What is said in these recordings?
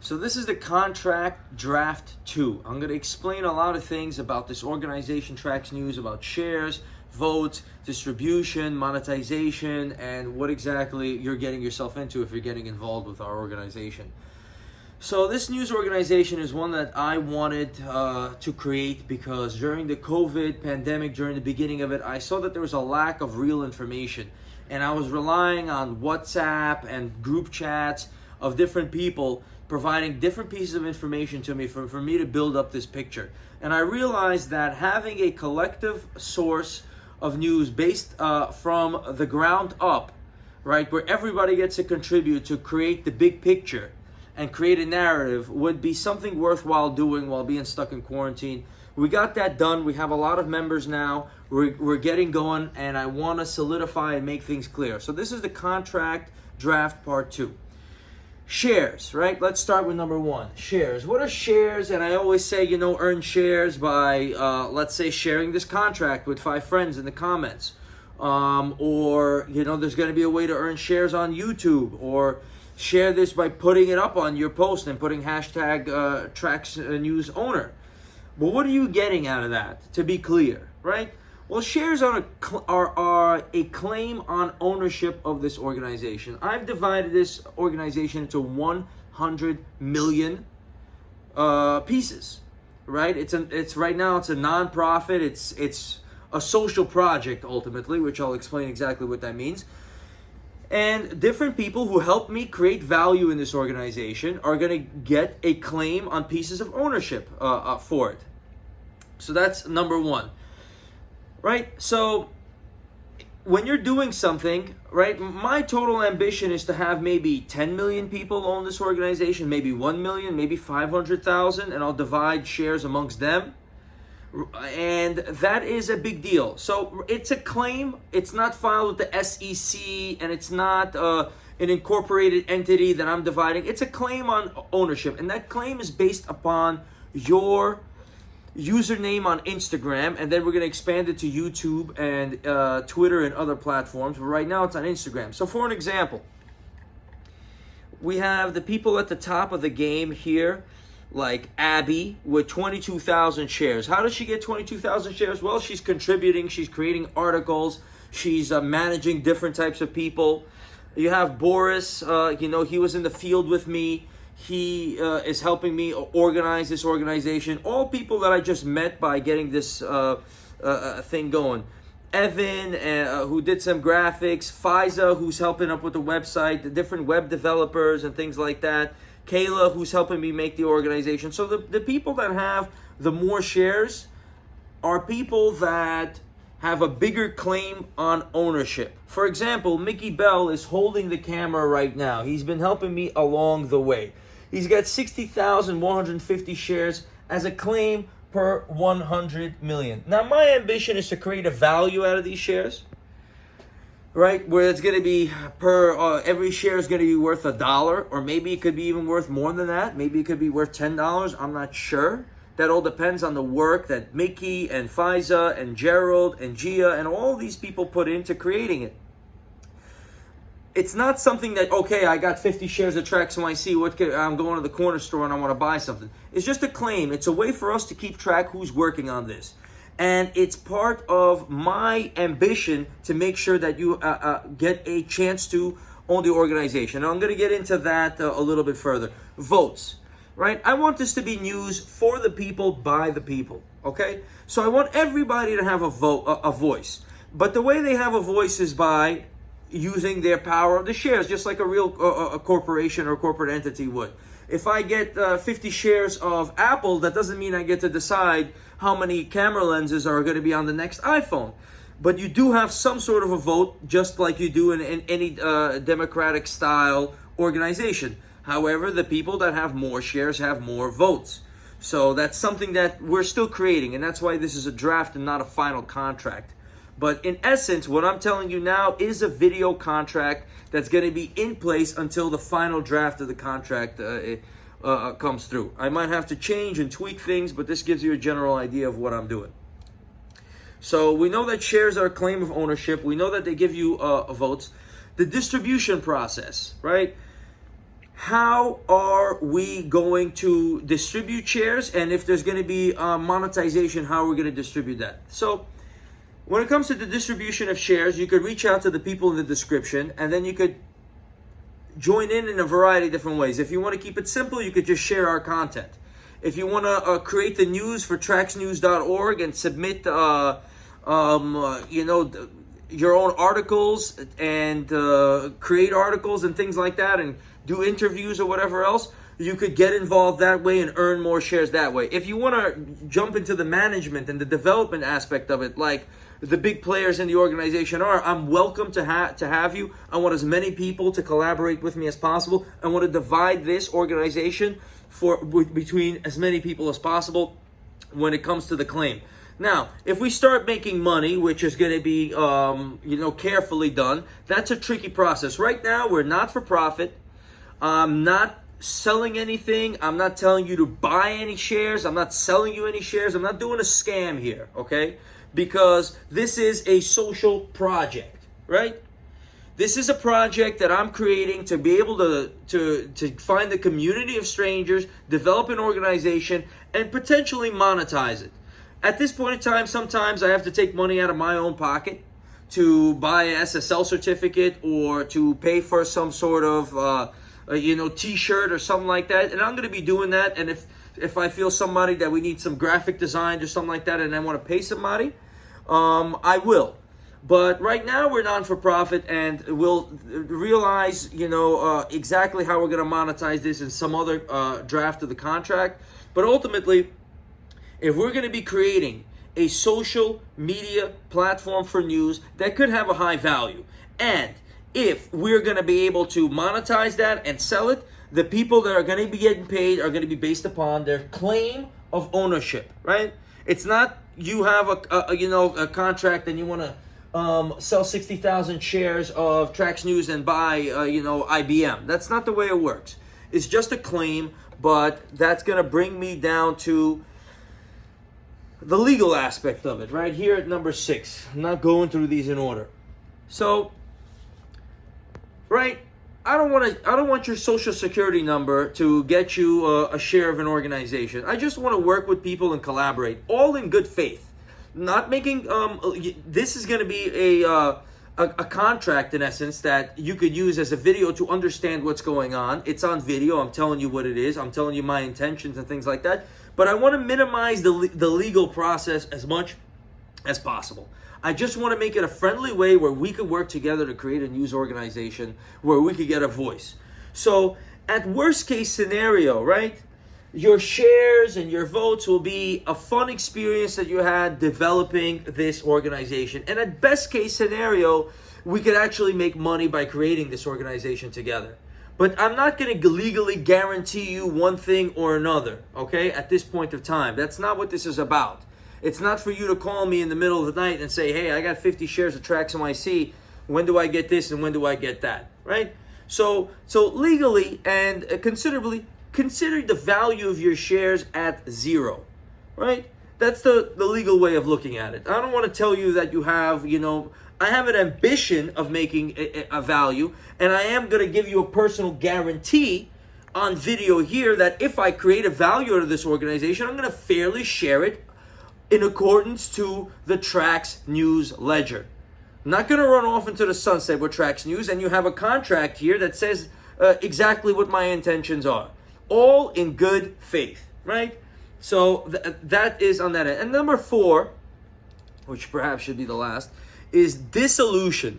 So this is the contract draft 2. I'm going to explain a lot of things about this organization, Trax News, about shares, votes, distribution, monetization, and what exactly you're getting yourself into if you're getting involved with our organization. So this news organization is one that I wanted to create because during the COVID pandemic, during the beginning of it, I saw that there was a lack of real information. And I was relying on WhatsApp and group chats of different people providing different pieces of information to me for me to build up this picture. And I realized that having a collective source of news based from the ground up, right, where everybody gets to contribute to create the big picture and create a narrative would be something worthwhile doing while being stuck in quarantine. We got that done. We have a lot of members now. We're getting going, and I want to solidify and make things clear. So this is the contract draft part 2. Shares, right? Let's start with number 1. Shares. What are shares? And I always say, earn shares by, let's say, sharing this contract with 5 friends in the comments. Or, there's going to be a way to earn shares on YouTube, or share this by putting it up on your post and putting hashtag traxnewseditor. But what are you getting out of that, to be clear, right? Well, shares are a claim on ownership of this organization. I've divided this organization into 100 million pieces, right? It's right now it's a nonprofit. It's a social project ultimately, which I'll explain exactly what that means. And different people who help me create value in this organization are going to get a claim on pieces of ownership for it. So that's number 1. Right? So when you're doing something, right, my total ambition is to have maybe 10 million people own this organization, maybe 1 million, maybe 500,000, and I'll divide shares amongst them. And that is a big deal. So it's a claim. It's not filed with the SEC, and it's not an incorporated entity that I'm dividing. It's a claim on ownership, and that claim is based upon your username on Instagram, and then we're going to expand it to YouTube and Twitter and other platforms. But right now it's on Instagram. So for an example, we have the people at the top of the game here, like Abby with 22,000 shares. How does she get 22,000 shares? Well, she's contributing, she's creating articles, she's managing different types of people. You have Boris, he was in the field with me. He is helping me organize this organization. All people that I just met by getting this thing going. Evan, who did some graphics. Fiza, who's helping up with the website, the different web developers and things like that. Kayla, who's helping me make the organization. So the people that have the more shares are people that have a bigger claim on ownership. For example, Mickey Bell is holding the camera right now. He's been helping me along the way. He's got 60,150 shares as a claim per 100 million. Now, my ambition is to create a value out of these shares, right? Where it's going to be every share is going to be worth $1, or maybe it could be even worth more than that. Maybe it could be worth $10. I'm not sure. That all depends on the work that Mickey and Fiza and Gerald and Gia and all these people put into creating it. It's not something that, okay, I got 50 shares of Trax NYC, I'm going to the corner store and I want to buy something. It's just a claim. It's a way for us to keep track who's working on this. And it's part of my ambition to make sure that you get a chance to own the organization. And I'm going to get into that a little bit further. Votes, right? I want this to be news for the people, by the people, okay? So I want everybody to have a voice. But the way they have a voice is by using their power of the shares, just like a real a corporation or corporate entity would. If I get 50 shares of Apple, that doesn't mean I get to decide how many camera lenses are going to be on the next iPhone. But you do have some sort of a vote, just like you do in any democratic style organization. However, the people that have more shares have more votes. So that's something that we're still creating, and that's why this is a draft and not a final contract. But in essence, what I'm telling you now is a video contract that's going to be in place until the final draft of the contract comes through. I might have to change and tweak things, but this gives you a general idea of what I'm doing. So we know that shares are a claim of ownership. We know that they give you votes. The distribution process, right? how are we going to distribute shares, and if there's going to be monetization, how are we going to distribute that? So when it comes to the distribution of shares, you could reach out to the people in the description, and then you could join in a variety of different ways. If you want to keep it simple, you could just share our content. If you want to create the news for traxnews.org and submit your own articles and create articles and things like that, and do interviews or whatever else, you could get involved that way and earn more shares that way. If you want to jump into the management and the development aspect of it, like the big players in the organization are, I'm welcome to have you. I want as many people to collaborate with me as possible. I want to divide this organization between as many people as possible when it comes to the claim. Now, if we start making money, which is going to be carefully done, that's a tricky process. Right now, we're not for profit. I'm not selling anything. I'm not telling you to buy any shares. I'm not selling you any shares. I'm not doing a scam here, okay? Because this is a social project, right? This is a project that I'm creating to be able to find a community of strangers, develop an organization, and potentially monetize it. At this point in time, sometimes I have to take money out of my own pocket to buy an SSL certificate or to pay for some sort of t-shirt or something like that. And I'm going to be doing that. And if I feel somebody that we need some graphic design or something like that, and I want to pay somebody, I will. But right now we're non-for-profit, and we'll realize, exactly how we're going to monetize this in some other draft of the contract. But ultimately, if we're going to be creating a social media platform for news that could have a high value, and if we're going to be able to monetize that and sell it, the people that are going to be getting paid are going to be based upon their claim of ownership, right? It's not you have a contract and you want to sell 60,000 shares of Trax News and buy IBM. That's not the way it works. It's just a claim, but that's going to bring me down to the legal aspect of it right here at number 6. I'm not going through these in order. So, right, I don't want your social security number to get you a share of an organization. I just want to work with people and collaborate, all in good faith. Not making this is going to be a contract in essence that you could use as a video to understand what's going on. It's on video. I'm telling you what it is. I'm telling you my intentions and things like that. But I want to minimize the legal process as much as possible. I just want to make it a friendly way where we could work together to create a news organization where we could get a voice. So at worst case scenario, right, your shares and your votes will be a fun experience that you had developing this organization. And at best case scenario, we could actually make money by creating this organization together. But I'm not going to legally guarantee you one thing or another, okay, at this point of time. That's not what this is about. It's not for you to call me in the middle of the night and say, hey, I got 50 shares of Trax NYC. When do I get this and when do I get that, right? So legally and considerably, consider the value of your shares at 0, right? That's the legal way of looking at it. I don't want to tell you that you have, I have an ambition of making a value, and I am going to give you a personal guarantee on video here that if I create a value out of this organization, I'm going to fairly share it in accordance to the Trax News ledger. I'm not going to run off into the sunset with Trax News, and you have a contract here that says exactly what my intentions are. All in good faith, right? So that is on that end. And number 4, which perhaps should be the last, is dissolution.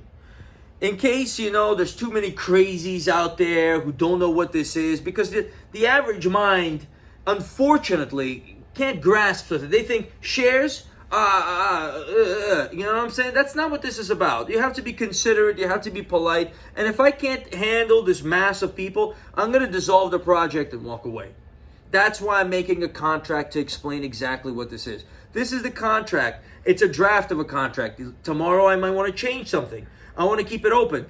In case, there's too many crazies out there who don't know what this is, because the average mind, unfortunately, can't grasp it. They think shares, you know what I'm saying? That's not what this is about. You have to be considerate, you have to be polite, and if I can't handle this mass of people, I'm going to dissolve the project and walk away. That's why I'm making a contract to explain exactly what this is. This is the contract. It's a draft of a contract. Tomorrow I might want to change something. I want to keep it open.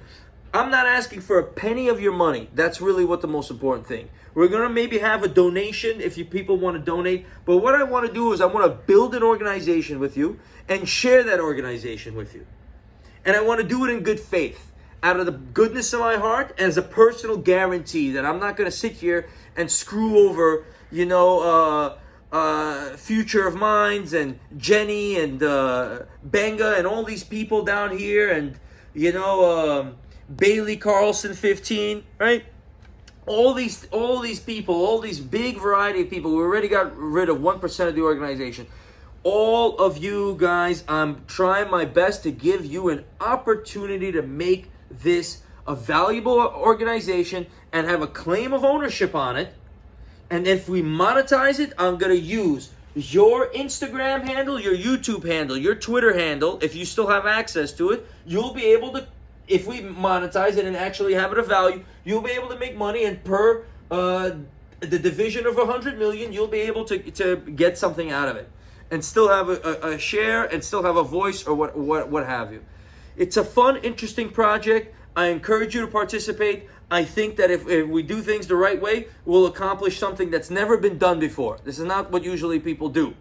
I'm not asking for a penny of your money. That's really what the most important thing. We're going to maybe have a donation if you people want to donate. But what I want to do is I want to build an organization with you and share that organization with you. And I want to do it in good faith. out of the goodness of my heart, and as a personal guarantee that I'm not going to sit here and screw over, Future of Minds and Jenny and Benga and all these people down here, and Bailey Carlson 15, right? All these people, all these big variety of people. We already got rid of 1% of the organization. All of you guys, I'm trying my best to give you an opportunity to make this a valuable organization and have a claim of ownership on it. And if we monetize it, I'm going to use your Instagram handle, your YouTube handle, your Twitter handle. If you still have access to it, you'll be able to, if we monetize it and actually have it of value, you'll be able to make money, and per the division of 100 million, you'll be able to get something out of it and still have a share and still have a voice or what have you. It's a fun, interesting project. I encourage you to participate. I think that if we do things the right way, we'll accomplish something that's never been done before. This is not what usually people do.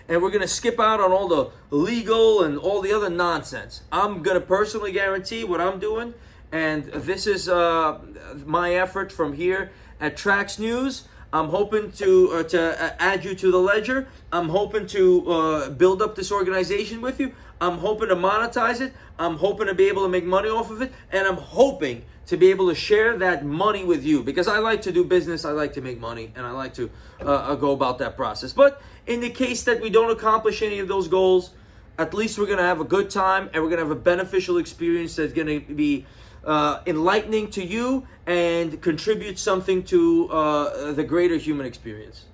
And we're going to skip out on all the legal and all the other nonsense. I'm going to personally guarantee what I'm doing. And this is my effort from here at Trax News. I'm hoping to add you to the ledger. I'm hoping to build up this organization with you. I'm hoping to monetize it. I'm hoping to be able to make money off of it. And I'm hoping to be able to share that money with you, because I like to do business, I like to make money, and I like to go about that process. But in the case that we don't accomplish any of those goals, at least we're going to have a good time, and we're going to have a beneficial experience that's going to be enlightening to you and contribute something to the greater human experience.